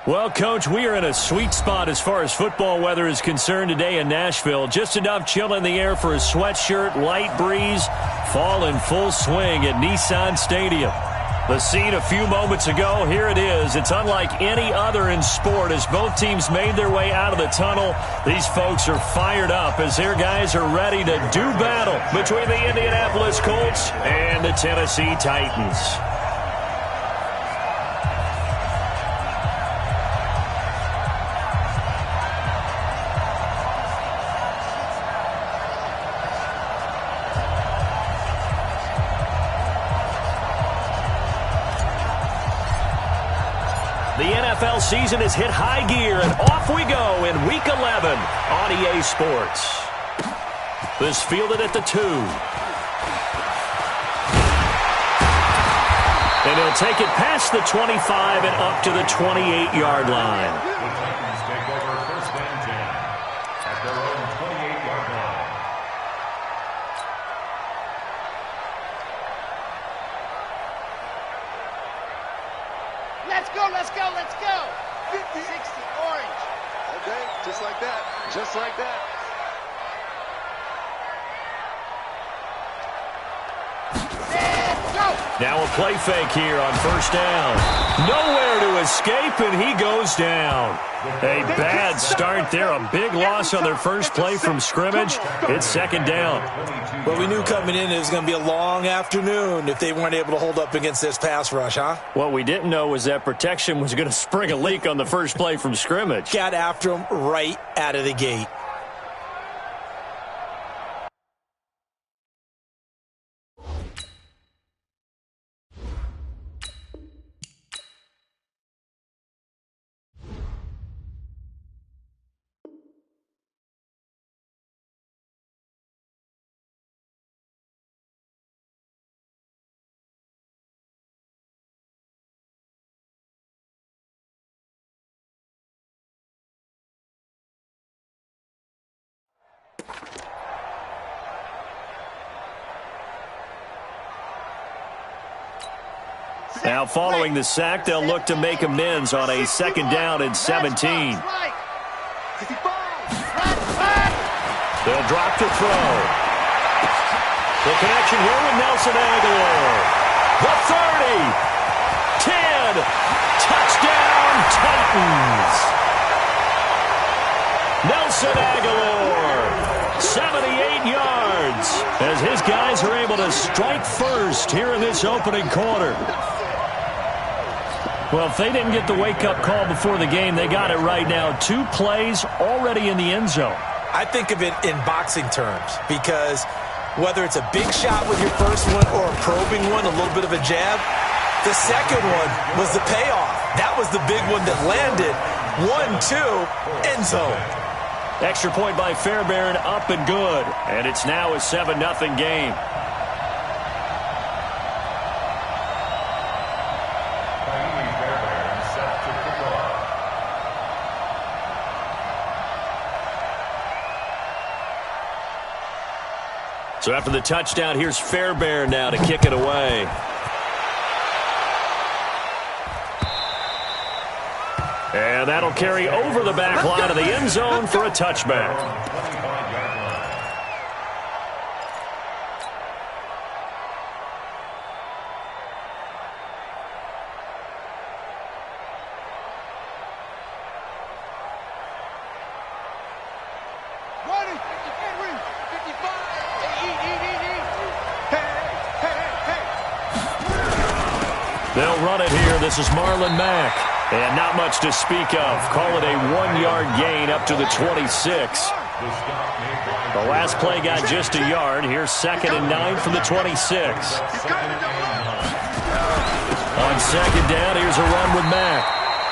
Well, Coach, we are in a sweet spot as far as football weather is concerned today in Nashville. Just enough chill in the air for a sweatshirt, light breeze, fall in full swing at Nissan Stadium. The scene a few moments ago, here it is. It's unlike any other in sport as both teams made their way out of the tunnel. These folks are fired up as their guys are ready to do battle between the Indianapolis Colts and the Tennessee Titans. The NFL season has hit high gear, and off we go in Week 11 on EA Sports. This fielded at the 2. And he'll take it past the 25 and up to the 28-yard line. The Titans take over first and 10 at their own 28-yard line. Let's go, let's go, let's go. 50, 60, orange. Okay, just like that. Just like that. Let's go. Now a play fake here on first down. Nowhere to escape, and he goes down. A bad start there. A big loss on their first play from scrimmage. It's second down. Well, we knew coming in it was going to be a long afternoon if they weren't able to hold up against this pass rush, huh? What we didn't know was that protection was going to spring a leak on the first play from scrimmage. Got after him right out of the gate. Now following the sack, they'll look to make amends on a second down and 17. They'll drop to throw. The connection here with Nelson Aguilar. The 30. 10. Touchdown Titans. Nelson Aguilar. 78 yards as his guys are able to strike first here in this opening quarter. Well, if they didn't get the wake-up call before the game, they got it right now. 2 plays already in the end zone. I think of it in boxing terms because whether it's a big shot with your first one or a probing one, a little bit of a jab, the second one was the payoff. That was the big one that landed. 1-2, end zone. Extra point by Fairbairn, up and good. And it's now a 7-0 game. So after the touchdown, here's Fairbairn now to kick it away. And that'll carry over the back line of the end zone for a touchback. They'll run it here. This is Marlon Mack. And not much to speak of. Call it a 1-yard gain up to the 26. The last play got just a yard. Here's 2nd and 9 from the 26. On second down, here's a run with Mack.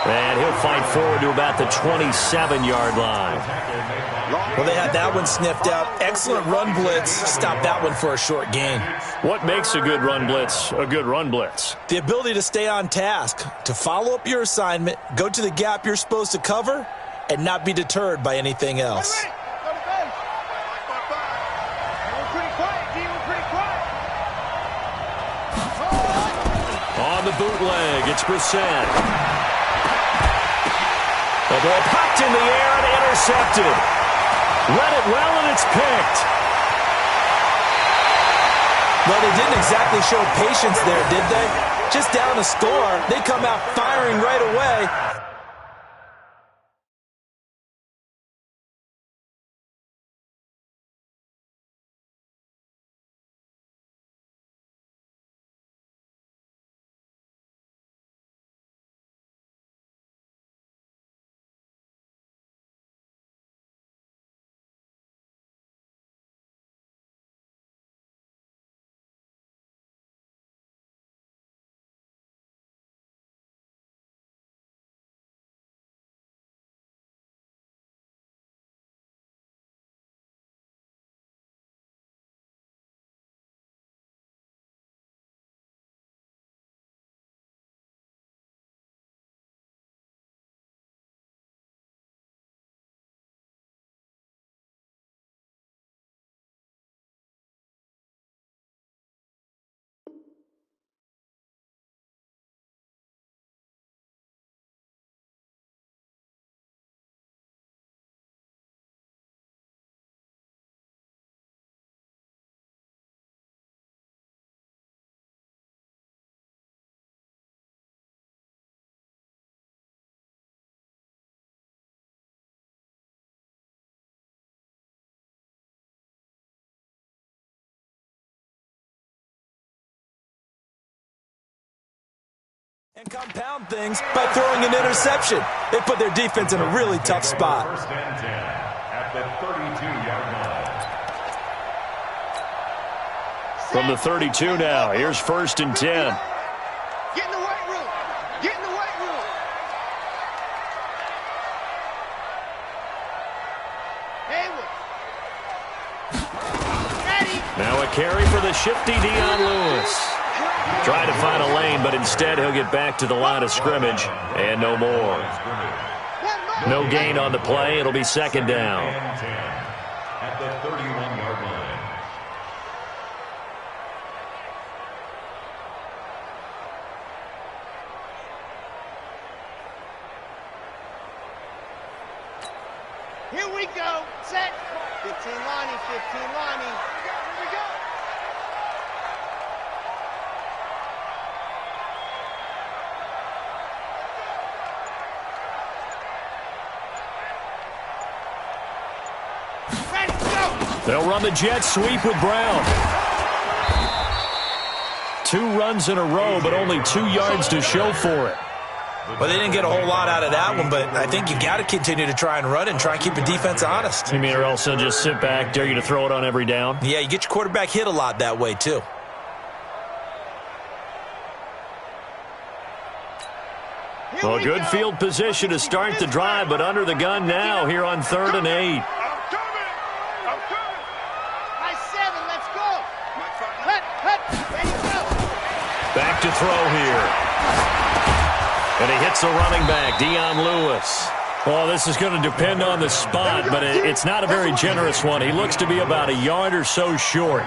And he'll fight forward to about the 27-yard line. Well, they had that one sniffed out. Excellent run blitz. Stopped that one for a short gain. What makes a good run blitz a good run blitz? The ability to stay on task, to follow up your assignment, go to the gap you're supposed to cover, and not be deterred by anything else. On the bootleg, it's Brissett. The ball popped in the air and intercepted. Read it well, and it's picked. Well, they didn't exactly show patience there, did they? Just down a score, they come out firing right away. And compound things by throwing an interception. They put their defense in a really tough spot. First and 10 at the 32-yard line. From the 32 now, here's first and 10. Get in the weight room. Get in the weight room. Haywood. Ready. Now a carry for the shifty Dion Lewis. Trying to find a lane, but instead he'll get back to the line of scrimmage, and no more. No gain on the play. It'll be second down. And 10 at the 31-yard line. Here we go. Set. 15 Lonnie, 15 Lonnie. Here we go. Ready, go. They'll run the jet sweep with Brown. 2 runs in a row, but only 2 yards to show for it. Well, they didn't get a whole lot out of that one, but I think you got to continue to try and run and try and keep the defense honest. You mean, or else they'll just sit back, dare you to throw it on every down? Yeah, you get your quarterback hit a lot that way, too. Well, good field position to start the drive, but under the gun now here on 3rd and 8. High 7, let's go. Ready, go. Back to throw here. And he hits the running back, Dion Lewis. Well, this is going to depend on the spot, but it's not a very generous one. He looks to be about a yard or so short.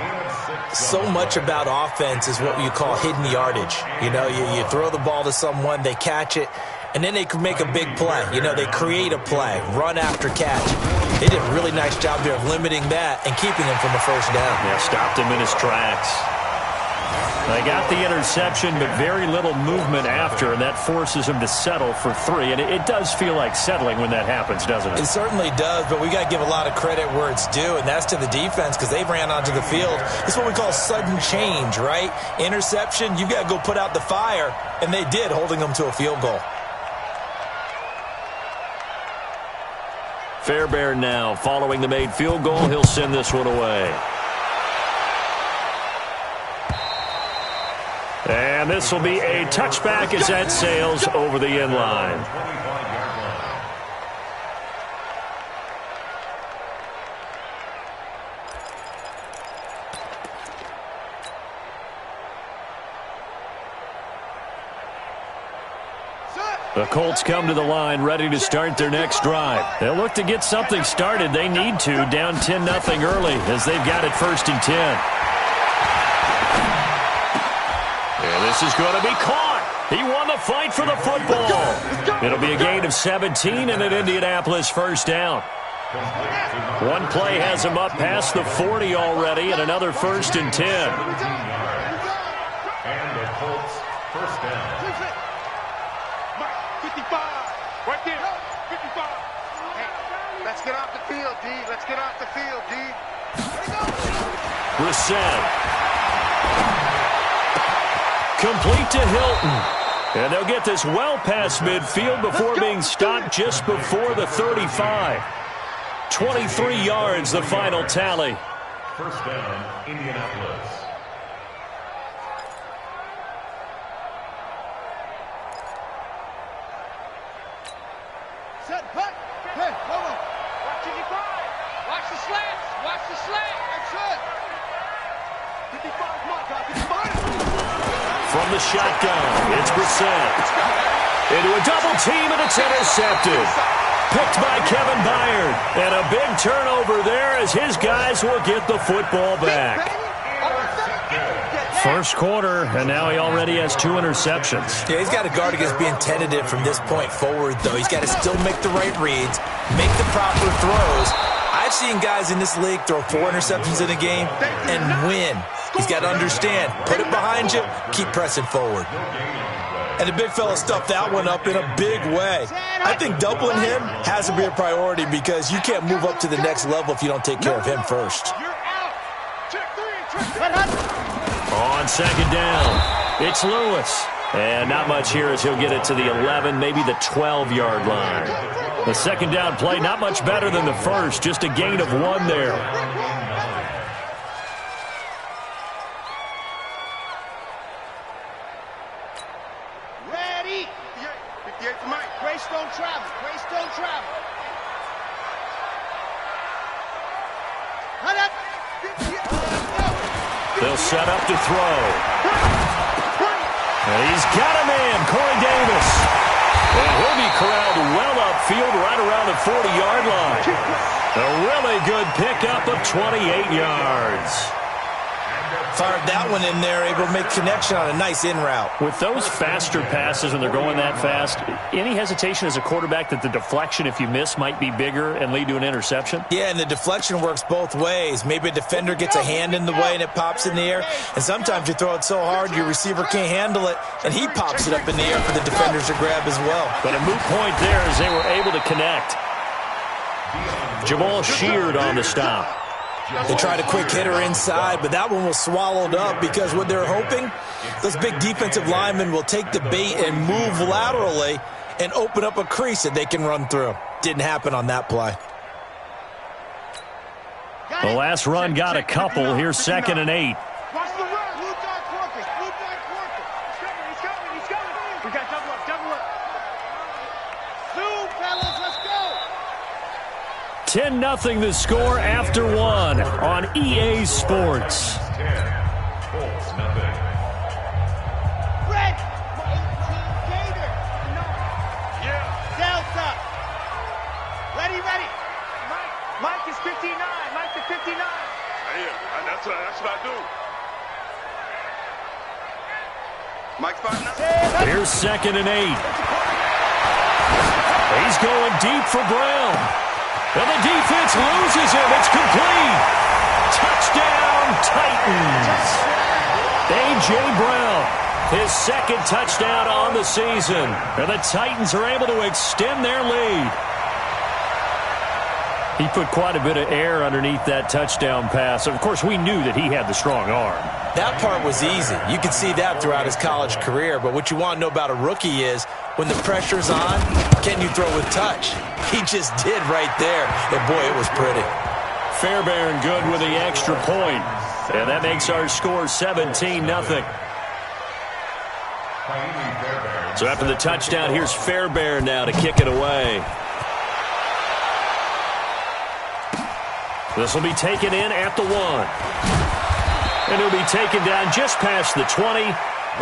So much about offense is what you call hidden yardage. You know, you throw the ball to someone, they catch it, and then they can make a big play. You know, they create a play, run after catch. They did a really nice job there of limiting that and keeping him from a first down. Yeah, stopped him in his tracks. They got the interception, but very little movement after, and that forces him to settle for 3. And it does feel like settling when that happens, doesn't it? It certainly does, but we got to give a lot of credit where it's due, and that's to the defense because they ran onto the field. It's what we call sudden change, right? Interception, you've got to go put out the fire, and they did, holding them to a field goal. Fairbairn now following the made field goal. He'll send this one away. And this will be a touchback as that sails over the end line. The Colts come to the line ready to start their next drive. They'll look to get something started. They need to, down 10-0 early as they've got it 1st and 10. And this is going to be caught. He won the fight for the football. It'll be a gain of 17 and an Indianapolis first down. One play has him up past the 40 already, and another 1st and 10. And the Colts first down. 55. Right there. 55. Hey, let's get off the field, D. Let's get off the field, D. Brissett. Complete to Hilton. And they'll get this well past midfield before being stopped just before the 35. 23 yards, the final tally. First down, Indianapolis. Set, put. Hey, hold on. Watch it, watch the slants. Watch the slant. That's it. 55, mark, 55. From the shotgun, it's Brissett. Into a double team, and it's intercepted. Picked by Kevin Byard. And a big turnover there as his guys will get the football back. First quarter, and now he already has 2 interceptions. Yeah, he's got to guard against being tentative from this point forward, though. He's got to still make the right reads, make the proper throws. I've seen guys in this league throw 4 interceptions in a game and win. He's got to understand, put it behind you, keep pressing forward. And the big fella stuffed that one up in a big way. I think doubling him has to be a priority because you can't move up to the next level if you don't take care of him first. On second down, it's Lewis. And not much here as he'll get it to the 11, maybe the 12-yard line. The second down play, not much better than the first, just a gain of 1 there. Ready. 58 for Mike. Grace don't travel. Grace don't travel. Hut up. They'll set up to throw. And he's got him in, Corey Davis. And he'll be corralled well upfield right around the 40-yard line. A really good pickup of 28 yards. Fired that one in there, able to make connection on a nice in route. With those faster passes when they're going that fast, any hesitation as a quarterback that the deflection, if you miss, might be bigger and lead to an interception? Yeah, and the deflection works both ways. Maybe a defender gets a hand in the way and it pops in the air. And sometimes you throw it so hard your receiver can't handle it, and he pops it up in the air for the defenders to grab as well. But a moot point there as they were able to connect. Jamal Sheard on the stop. They tried a quick hitter inside, but that one was swallowed up because what they're hoping, those big defensive linemen will take the bait and move laterally and open up a crease that they can run through. Didn't happen on that play. The last run got a couple. Here's 2nd and 8. Watch the run. Blue dot Corpus. Blue dot Corpus. He's coming. He's coming. We got double up. Double up. Zoom, fellas. Let's go. 10-0 the score after 1 on EA Sports. 10. Colts, nothing. Red. 18 Gator. Yeah. Delta. Ready. Mike is 59. Mike is 59. Yeah, that's what I do. Mike's fighting up. Here's 2nd and 8. He's going deep for Brown. And the defense loses him. It's complete. Touchdown, Titans. A.J. Brown, his 2nd touchdown on the season. And the Titans are able to extend their lead. He put quite a bit of air underneath that touchdown pass. Of course, we knew that he had the strong arm. That part was easy. You could see that throughout his college career. But what you want to know about a rookie is when the pressure's on, can you throw with touch? He just did right there. And, boy, it was pretty. Fairbairn good with the extra point. And that makes our score 17-0. So after the touchdown, here's Fairbairn now to kick it away. This will be taken in at the 1. And it'll be taken down just past the 20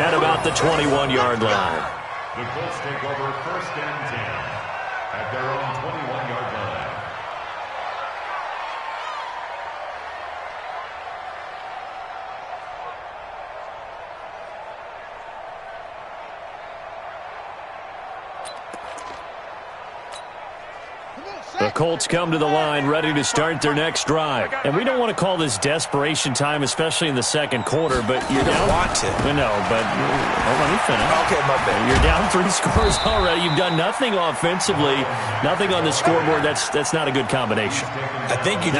at about the 21-yard line. The Colts take over 1st and 10 at their own 21-yard line. Colts come to the line, ready to start their next drive. And we don't want to call this desperation time, especially in the second quarter, but you're down. Want to. No, but let me finish. Okay, my bad. You're down 3 scores already. You've done nothing offensively, nothing on the scoreboard. That's not a good combination. I think you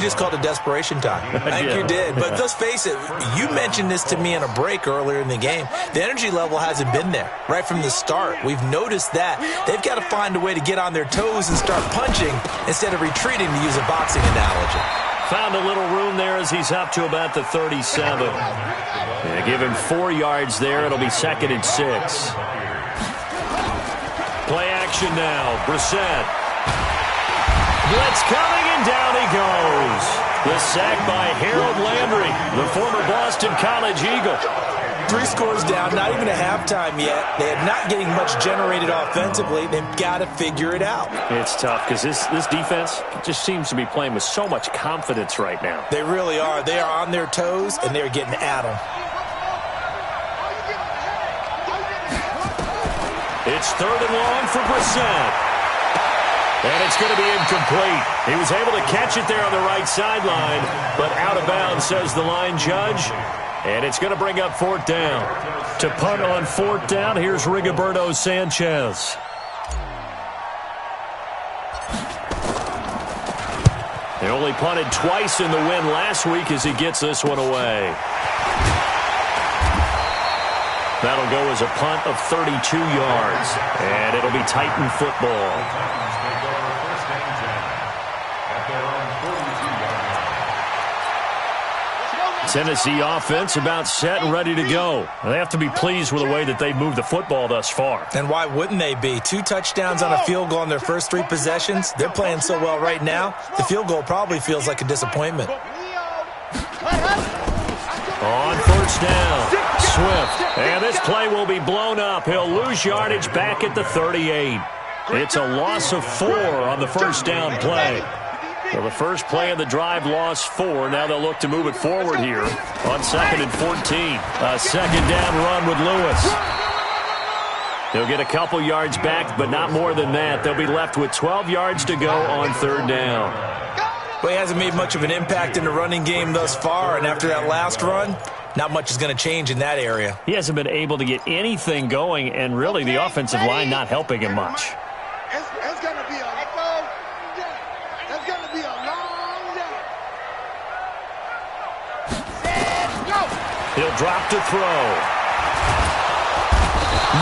just called it desperation time. I think you did. But let's face it, you mentioned this to me in a break earlier in the game. The energy level hasn't been there right from the start. We've noticed that. They've got to find a way to get on their toes and start punching instead of retreating, to use a boxing analogy. Found a little room there as he's up to about the 37. Yeah, give him 4 yards there. It'll be 2nd and 6. Play action now. Brissett. Blitz coming, and down he goes. The sack by Harold Landry, the former Boston College Eagle. 3 scores down, not even a halftime yet. They are not getting much generated offensively. They've got to figure it out. It's tough because this defense just seems to be playing with so much confidence right now. They really are. They are on their toes, and they're getting at them. It's 3rd and long for Brissett. And it's going to be incomplete. He was able to catch it there on the right sideline, but out of bounds, says the line judge. And it's going to bring up 4th down. To punt on 4th down, here's Rigoberto Sanchez. They only punted twice in the win last week as he gets this one away. That'll go as a punt of 32 yards. And it'll be Titan football. Tennessee offense about set and ready to go. They have to be pleased with the way that they've moved the football thus far. And why wouldn't they be? 2 touchdowns on a field goal in their first 3 possessions. They're playing so well right now, the field goal probably feels like a disappointment. On 1st down, Swift. And this play will be blown up. He'll lose yardage back at the 38. It's a loss of 4 on the 1st down play. Well, the first play of the drive lost 4. Now they'll look to move it forward here on 2nd and 14. A 2nd down run with Lewis. They'll get a couple yards back, but not more than that. They'll be left with 12 yards to go on 3rd down. Well, he hasn't made much of an impact in the running game thus far, and after that last run, not much is going to change in that area. He hasn't been able to get anything going, and really the offensive line not helping him much. It's going to be a long day. He'll drop to throw.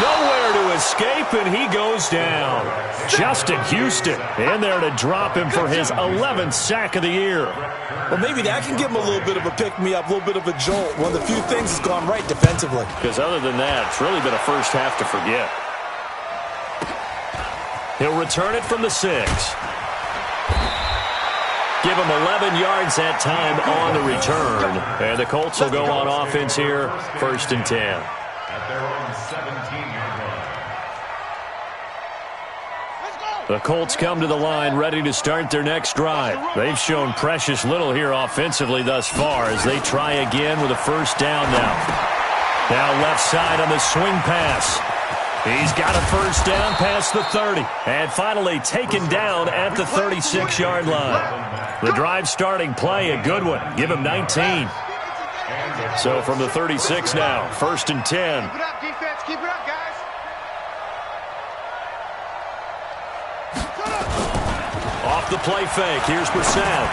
Nowhere to escape, and he goes down. Justin Houston in there to drop him for his 11th sack of the year. Well, maybe that can give him a little bit of a pick-me-up, a little bit of a jolt. One of the few things that's gone right defensively. Because other than that, it's really been a first half to forget. He'll return it from the 6. Give him 11 yards that time on the return. And the Colts will go on offense here, 1st and 10. At their own 17-yard line. The Colts come to the line ready to start their next drive. They've shown precious little here offensively thus far as they try again with a 1st down now. Now left side on the swing pass. He's got a 1st down past the 30. And finally taken down at the 36-yard line. The drive starting play, a good one. Give him 19. So from the 36 now, 1st and 10. Keep it up, defense. Keep it up, guys. Off the play fake. Here's Brissett.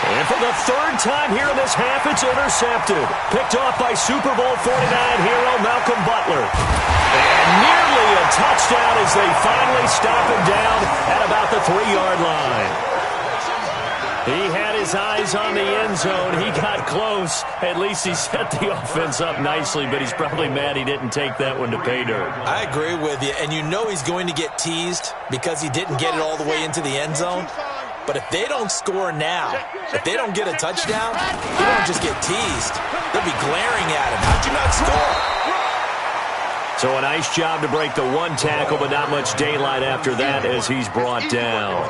And for the 3rd time here in this half, it's intercepted. Picked off by Super Bowl 49 hero Malcolm Butler. And nearly a touchdown as they finally stop him down at about the 3-yard line. He had his eyes on the end zone. He got close. At least he set the offense up nicely, but he's probably mad he didn't take that one to pay dirt. I agree with you, and you know he's going to get teased because he didn't get it all the way into the end zone. But if they don't score now, if they don't get a touchdown, he won't just get teased. They'll be glaring at him. How'd you not score? So a nice job to break the 1 tackle, but not much daylight after that as he's brought down.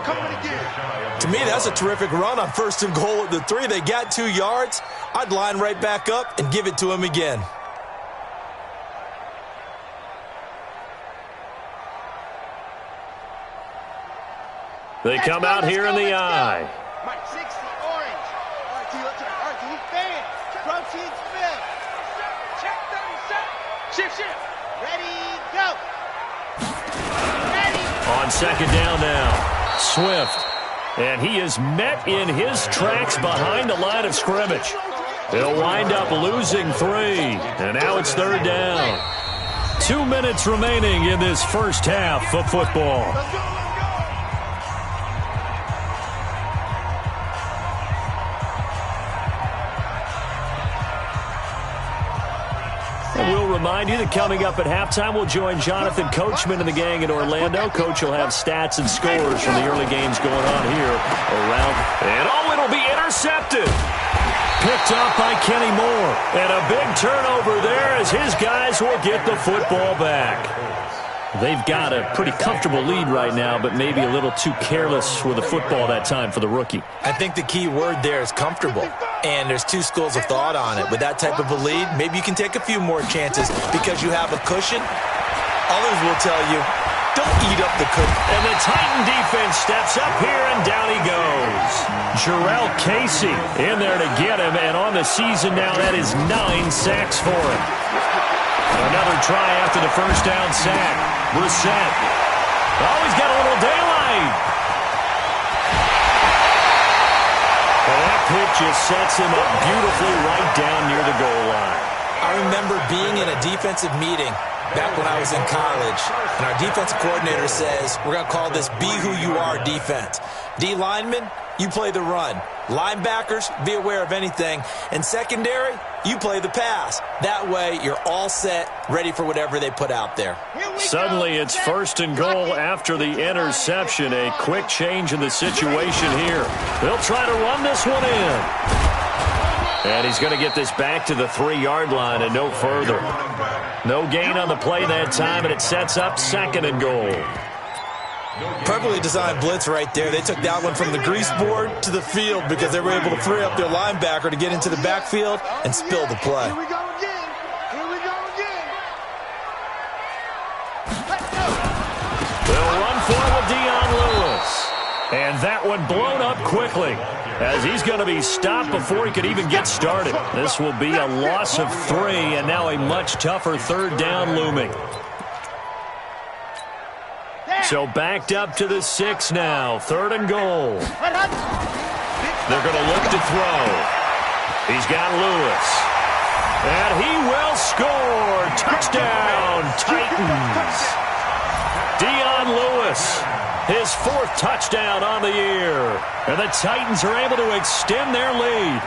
To me, that's a terrific run on 1st and goal at the 3. They got 2 yards. I'd line right back up and give it to him again. They come out here in the I. Mike, 60, orange. All right, let's turn. All right, who's fan? Protein Smith. Check 37. Shift. Ready, go. Ready. On second down now, Swift. And he is met in his tracks behind the line of scrimmage. He'll wind up losing 3. And now it's third down. 2 minutes remaining in this first half of football. And we'll remind you that coming up at halftime, we'll join Jonathan Coachman and the gang in Orlando. Coach will have stats and scores from the early games going on here around. And it'll be intercepted. Picked up by Kenny Moore. And a big turnover there as his guys will get the football back. They've got a pretty comfortable lead right now, but maybe a little too careless with the football that time for the rookie. I think the key word there is comfortable. And there's 2 schools of thought on it. With that type of a lead, maybe you can take a few more chances because you have a cushion. Others will tell you, don't eat up the cookie. And the Titan defense steps up here, and down he goes. Jarrell Casey in there to get him, and on the season now, that is 9 sacks for him. Another try after the first down sack. Brissett. Oh, he's got a little daylight. And that pitch just sets him up beautifully right down near the goal line. I remember being in a defensive meeting back when I was in college, and our defensive coordinator says, we're going to call this be who you are defense. D linemen, you play the run. Linebackers, be aware of anything. And secondary, you play the pass. That way, you're all set, ready for whatever they put out there. Suddenly, it's first and goal after the interception. A quick change in the situation here. They'll try to run this one in. And he's going to get this back to the 3-yard line and no further. No gain on the play that time, and it sets up second and goal. Perfectly designed blitz right there. They took that one from the grease board to the field because they were able to free up their linebacker to get into the backfield and spill the play. Here we go again. They'll run for it with Dion Lewis. And that one blown up quickly as he's going to be stopped before he could even get started. This will be a loss of 3, and now a much tougher third down looming. So backed up to the 6 now. Third and goal. They're going to look to throw. He's got Lewis. And he will score. Touchdown, Titans. Dion Lewis, his 4th touchdown on the year. And the Titans are able to extend their lead.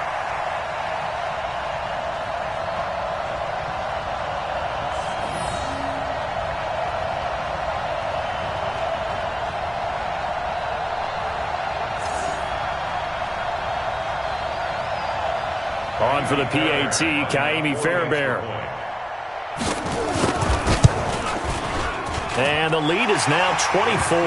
On for the PAT, Kaimi Fairbairn. And the lead is now 24.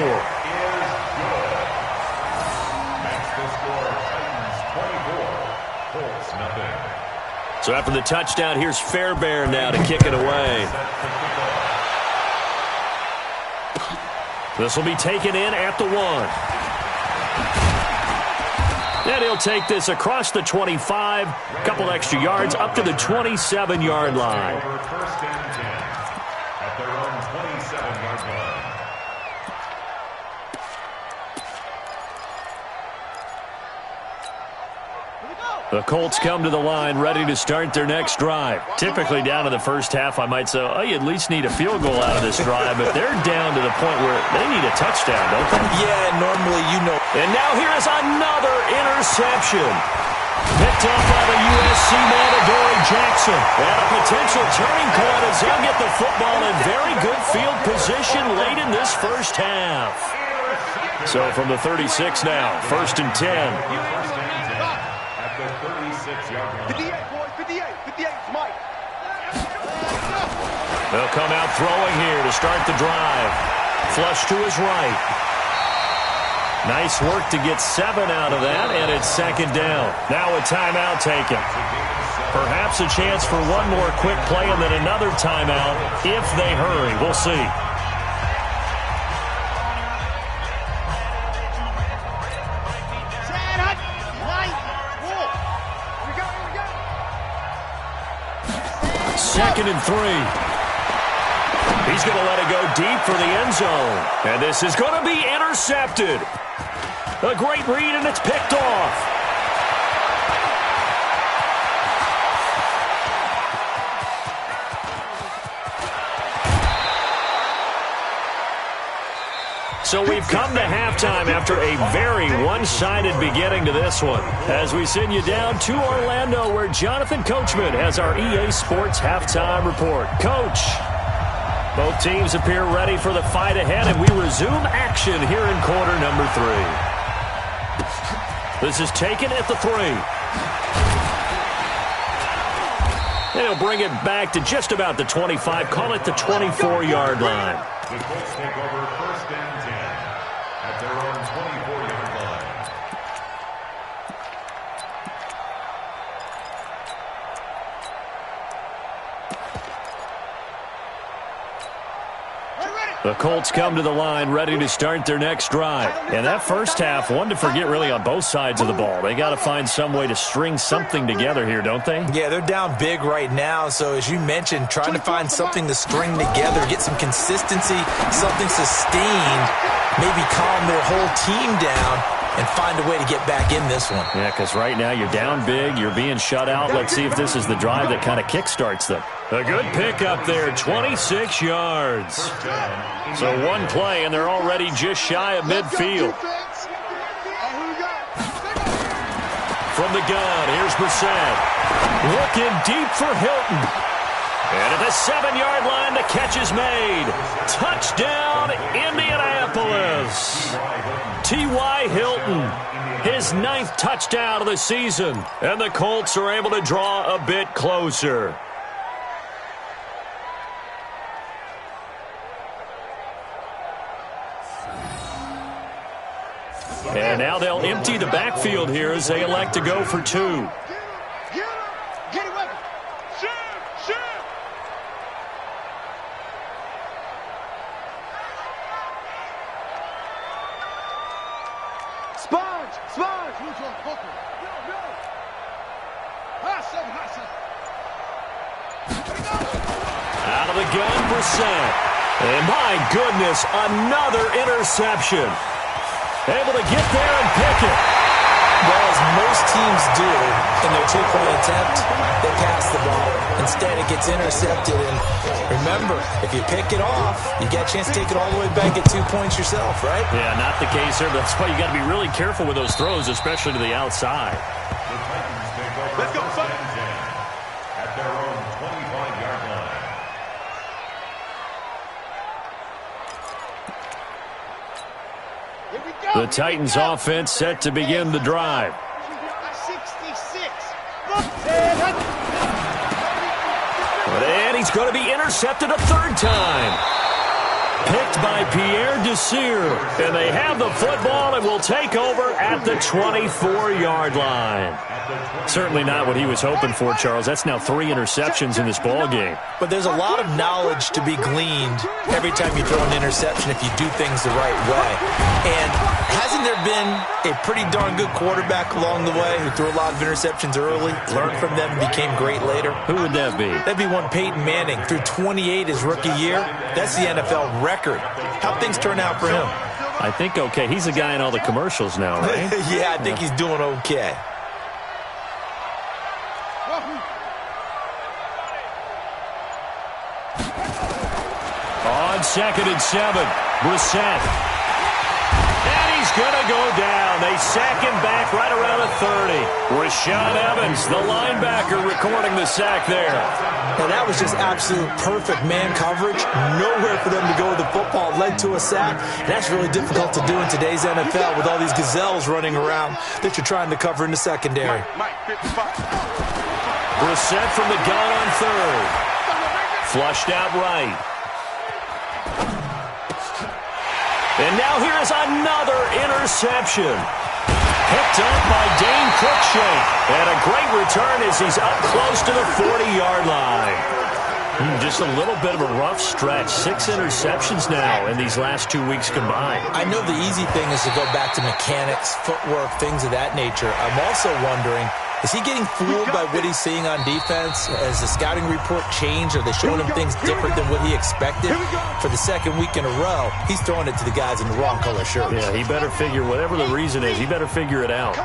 So after the touchdown, here's Fairbairn now to kick it away. This will be taken in at the 1. And he'll take this across the 25, a couple extra yards, up to the 27-yard line. First and 10 at their own 27-yard line. The Colts come to the line ready to start their next drive. Typically down in the first half, I might say, oh, you at least need a field goal out of this drive, but they're down to the point where they need a touchdown, don't they? Yeah, normally you know. And now here is another interception. Picked up by the USC man, Adoree Jackson. And a potential turning point as he'll get the football in very good field position late in this first half. So from the 36 now, first and 10. At the 36-yard line. 58, boys, 58, Mike. They'll come out throwing here to start the drive. Flush to his right. Nice work to get 7 out of that, and it's second down. Now a timeout taken. Perhaps a chance for one more quick play and then another timeout if they hurry. We'll see. 2nd and 3. He's going to let it go deep for the end zone. And this is going to be intercepted. A great read, and it's picked off. So we've come to halftime after a very one-sided beginning to this one. As we send you down to Orlando, where Jonathan Coachman has our EA Sports halftime report. Coach, both teams appear ready for the fight ahead, and we resume action here in quarter number 3. This is taken at the 3. And he'll bring it back to just about the 25, call it the 24-yard line. The Colts take over 1st and 10 at their own 24-yard line. The Colts come to the line ready to start their next drive. And that first half, one to forget really on both sides of the ball. They got to find some way to string something together here, don't they? Yeah, they're down big right now. So as you mentioned, trying to find something to string together, get some consistency, something sustained, maybe calm their whole team down and find a way to get back in this one. Yeah, because right now you're down big, you're being shut out. Let's see if this is the drive that kind of kickstarts them. A good pick up there, 26 yards. So one play, and they're already just shy of midfield. From the gun, here's Brissett. Looking deep for Hilton. And at the 7-yard line, the catch is made. Touchdown, Indianapolis. T.Y. Hilton, his 9th touchdown of the season. And the Colts are able to draw a bit closer. And now they'll empty the backfield here as they elect to go for 2. Out of the gun, Brissett. And my goodness, another interception. Able to get there and pick it. Well, as most teams do in their 2-point attempt, they pass the ball. Instead, it gets intercepted. And remember, if you pick it off, you get a chance to take it all the way back at 2 points yourself, right? Yeah, not the case here, but that's why you got to be really careful with those throws, especially to the outside. Let's go, at their own 25-yard line. The Titans offense set to begin the drive. 66. And he's going to be intercepted a 3rd time. Picked by Pierre Desir. And they have the football and will take over at the 24-yard line. Certainly not what he was hoping for, Charles. That's now 3 interceptions in this ball game. But there's a lot of knowledge to be gleaned every time you throw an interception if you do things the right way. And hasn't there been a pretty darn good quarterback along the way who threw a lot of interceptions early, learned from them, and became great later? Who would that be? That'd be one Peyton Manning. Threw 28 his rookie year. That's the NFL record. How'd things turn out for him? I think okay. He's a guy in all the commercials now, right? Yeah, I think he's doing okay. On 2nd and 7, Brissett. And he's going to go down. They sack him back right around the 30. Rashaan Evans, the linebacker, recording the sack there. And that was just absolute perfect man coverage. Nowhere for them to go with the football. Led to a sack. And that's really difficult to do in today's NFL with all these gazelles running around that you're trying to cover in the secondary. Brissett from the gun on 3rd. Flushed out right. And now here is another interception. Picked up by Dane Cruikshank. And a great return as he's up close to the 40-yard line. Just a little bit of a rough stretch. 6 interceptions now in these last 2 weeks combined. I know the easy thing is to go back to mechanics, footwork, things of that nature. I'm also wondering, Is he getting fooled by what he's seeing on defense? Has the scouting report changed? Are they showing him things different than what he expected? For the second week in a row, he's throwing it to the guys in the wrong color shirts. Yeah, he better figure, whatever the reason is, he better figure it out.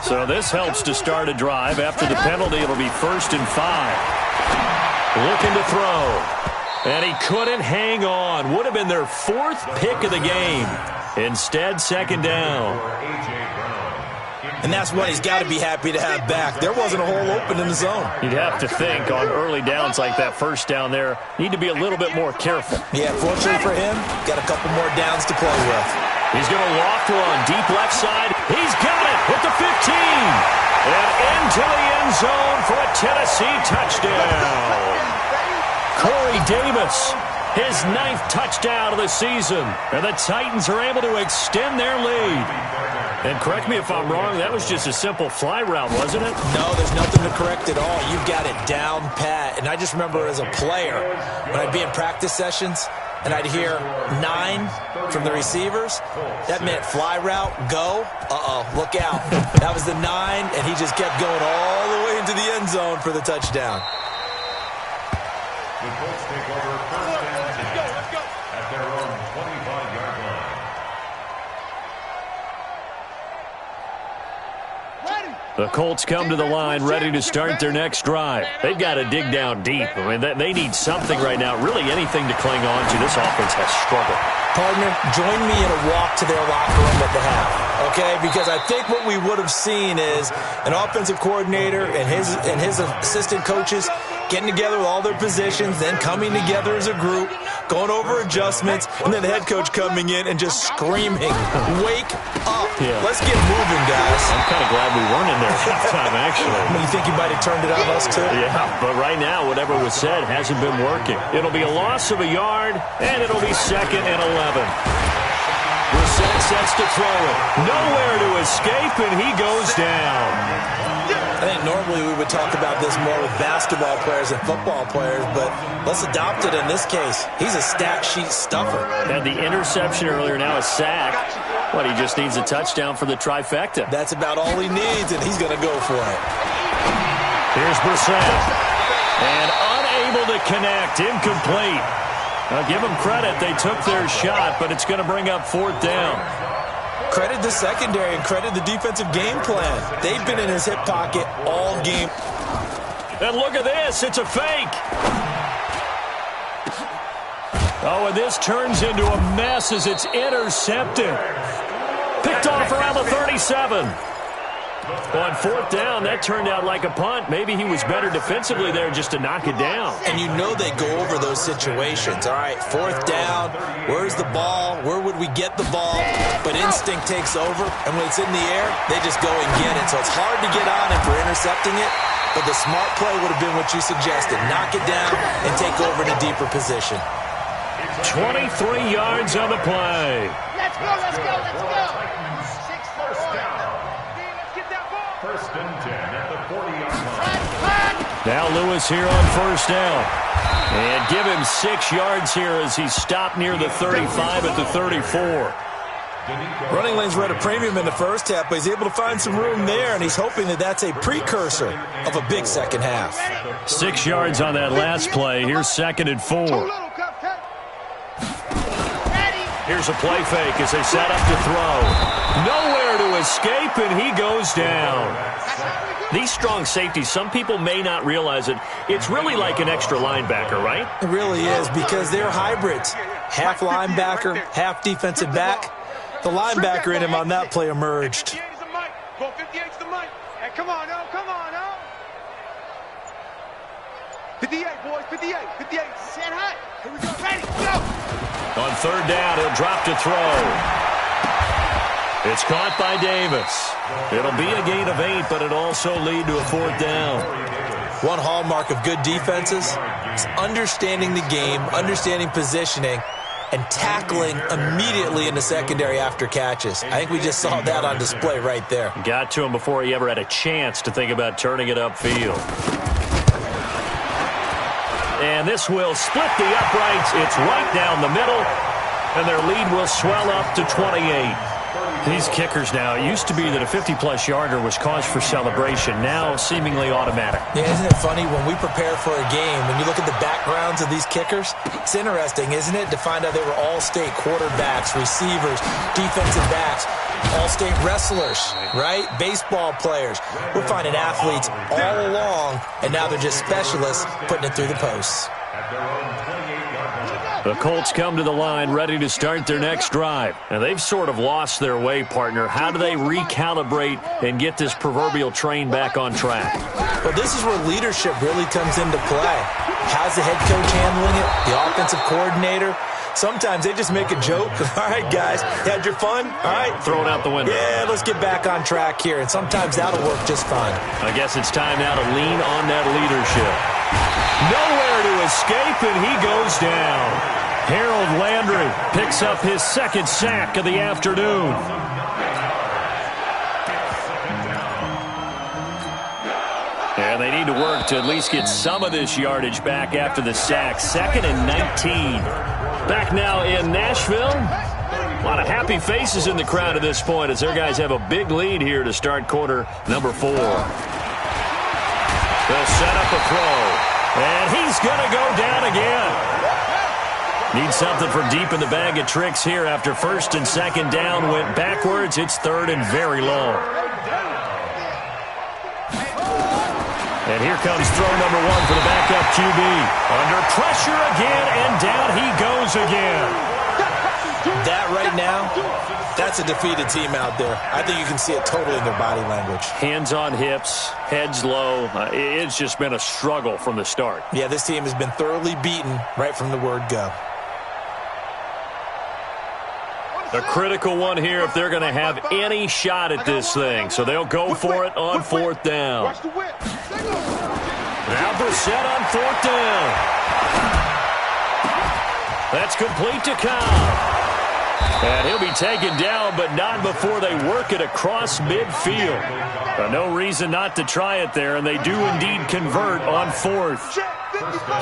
So this helps to start a drive. After the penalty, it'll be 1st and 5. Looking to throw. And he couldn't hang on. Would have been their 4th pick of the game. Instead, 2nd down. And that's what he's got to be happy to have back. There wasn't a hole open in the zone. You'd have to think on early downs like that, 1st down there, need to be a little bit more careful. Yeah, fortunately for him, got a couple more downs to play with. He's going to loft one, deep left side. He's got it at the 15. And into the end zone for a Tennessee touchdown. Corey Davis, his 9th touchdown of the season. And the Titans are able to extend their lead. And correct me if I'm wrong, that was just a simple fly route, wasn't it? No, there's nothing to correct at all. You've got it down pat. And I just remember as a player, when I'd be in practice sessions, and I'd hear 9 from the receivers, that meant fly route, go, look out. That was the 9, and he just kept going all the way into the end zone for the touchdown. The Colts take over 1st and 10 at their own 25-yard line. The Colts come to the line ready to start their next drive. They've got to dig down deep. I mean, they need something right now, really anything to cling on to. This offense has struggled. Partner, join me in a walk to their locker room at the half, okay? Because I think what we would have seen is an offensive coordinator and his assistant coaches getting together with all their positions, then coming together as a group, going over adjustments, and then the head coach coming in and just screaming, wake up. Yeah. Let's get moving, guys. I'm kind of glad we weren't in there halftime, actually. You think you might have turned it on us, too? Yeah, but right now, whatever was said hasn't been working. It'll be a loss of a yard, and it'll be 2nd and 11. Brissett sets to throw it. Nowhere to escape, and he goes down. I think normally we would talk about this more with basketball players and football players, but let's adopt it in this case. He's a stat sheet stuffer. Had the interception earlier, now a sack. But he just needs a touchdown for the trifecta. That's about all he needs, and he's going to go for it. Here's Brissett. And unable to connect. Incomplete. Now, give them credit. They took their shot, but it's going to bring up 4th down. Credit the secondary and credit the defensive game plan. They've been in his hip pocket all game. And look at this. It's a fake. Oh, and this turns into a mess as it's intercepted. Picked off around the 37. On 4th down, that turned out like a punt. Maybe he was better defensively there just to knock it down. And you know they go over those situations. All right, 4th down, where's the ball? Where would we get the ball? But instinct takes over, and when it's in the air, they just go and get it. So it's hard to get on him for intercepting it, but the smart play would have been what you suggested. Knock it down and take over in a deeper position. 23 yards on the play. Let's go, let's go, let's go. 1st down. 1st and 10 at the 40-yard line. Now Lewis here on 1st down. And give him 6 yards here as he stopped near the 35 at the 34. Running lanes were at a premium in the first half, but he's able to find some room there, and he's hoping that that's a precursor of a big second half. 6 yards on that last play. Here's 2nd and 4. Here's a play fake as they set up to throw. Nowhere to escape, and he goes down. These strong safeties, some people may not realize it. It's really like an extra linebacker, right? It really is, because they're hybrids. Half linebacker, half defensive back. The linebacker in him on that play emerged. 58 is the mic. Go 58 is the mic. Hey, come on, oh, come on, oh. 58, boys, 58, 58. Set high. Here we go, ready, go. On 3rd down, he'll drop to throw. It's caught by Davis. It'll be a gain of 8, but it'll also lead to a 4th down. One hallmark of good defenses is understanding the game, understanding positioning, and tackling immediately in the secondary after catches. I think we just saw that on display right there. Got to him before he ever had a chance to think about turning it upfield. And this will split the uprights. It's right down the middle, and their lead will swell up to 28. These kickers now, it used to be that a 50-plus yarder was cause for celebration. Now, seemingly automatic. Yeah, isn't it funny when we prepare for a game, when you look at the backgrounds of these kickers, it's interesting, isn't it, to find out they were all-state quarterbacks, receivers, defensive backs, all-state wrestlers, right? Baseball players. We're finding athletes all along, and now they're just specialists putting it through the posts. The Colts come to the line ready to start their next drive. And they've sort of lost their way, partner. How do they recalibrate and get this proverbial train back on track? Well, this is where leadership really comes into play. How's the head coach handling it? The offensive coordinator? Sometimes they just make a joke. All right, guys, you had your fun? All right. Throw it out the window. Yeah, let's get back on track here. And sometimes that'll work just fine. I guess it's time now to lean on that leadership. Nowhere to escape, and he goes down. Harold Landry picks up his second sack of the afternoon. And they need to work to at least get some of this yardage back after the sack. 2nd and 19. Back now in Nashville. A lot of happy faces in the crowd at this point as their guys have a big lead here to start quarter number 4. They'll set up a throw. And he's going to go down again. Need something for deep in the bag of tricks here after 1st and 2nd down went backwards. It's 3rd and very long. And here comes throw number 1 for the backup QB. Under pressure again, and down he goes again. That right now, that's a defeated team out there. I think you can see it totally in their body language. Hands on hips, heads low. It's just been a struggle from the start. Yeah, this team has been thoroughly beaten right from the word go. A critical one here if they're going to have any shot at this thing. So they'll go for it on 4th down. Now Brissett on 4th down. That's complete to Cobb. And he'll be taken down, but not before they work it across midfield. No reason not to try it there, and they do indeed convert on 4th.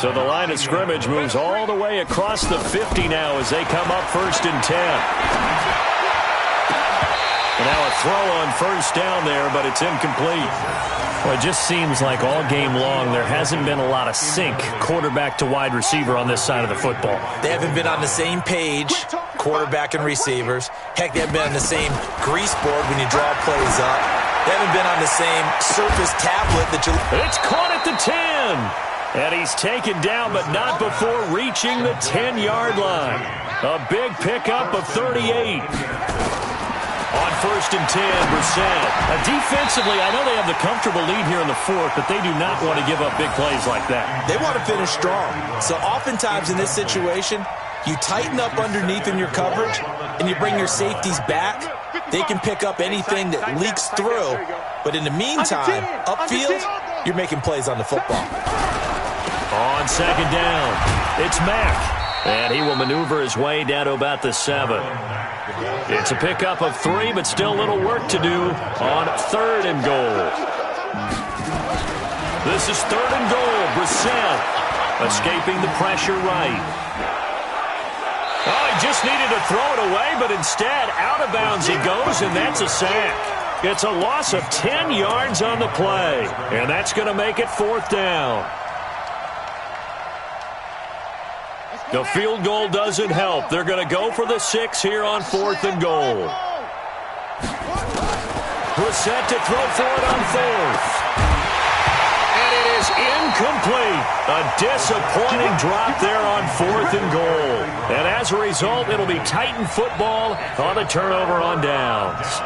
So the line of scrimmage moves all the way across the 50 now as they come up 1st and 10. And now a throw on 1st down there, but it's incomplete. Well, it just seems like all game long there hasn't been a lot of sync quarterback to wide receiver on this side of the football. They haven't been on the same page, quarterback and receivers. Heck, they haven't been on the same grease board when you draw plays up. They haven't been on the same Surface tablet that you... It's caught at the 10. And he's taken down, but not before reaching the 10-yard line. A big pickup of 38. On 1st and 10, Brissett. Defensively, I know they have the comfortable lead here in the 4th, but they do not want to give up big plays like that. They want to finish strong. So oftentimes in this situation, you tighten up underneath in your coverage, and you bring your safeties back. They can pick up anything that leaks through. But in the meantime, upfield, you're making plays on the football. On 2nd down, it's Mack. And he will maneuver his way down to about the 7. It's a pickup of 3, but still a little work to do on 3rd and goal. This is 3rd and goal. Brissett escaping the pressure right. Oh, he just needed to throw it away, but instead, out of bounds he goes, and that's a sack. It's a loss of 10 yards on the play, and that's going to make it 4th down. The field goal doesn't help. They're going to go for the 6 here on 4th and goal. Brissett to throw for it on 4th. And it is incomplete. A disappointing drop there on 4th and goal. And as a result, it'll be Titan football on the turnover on downs.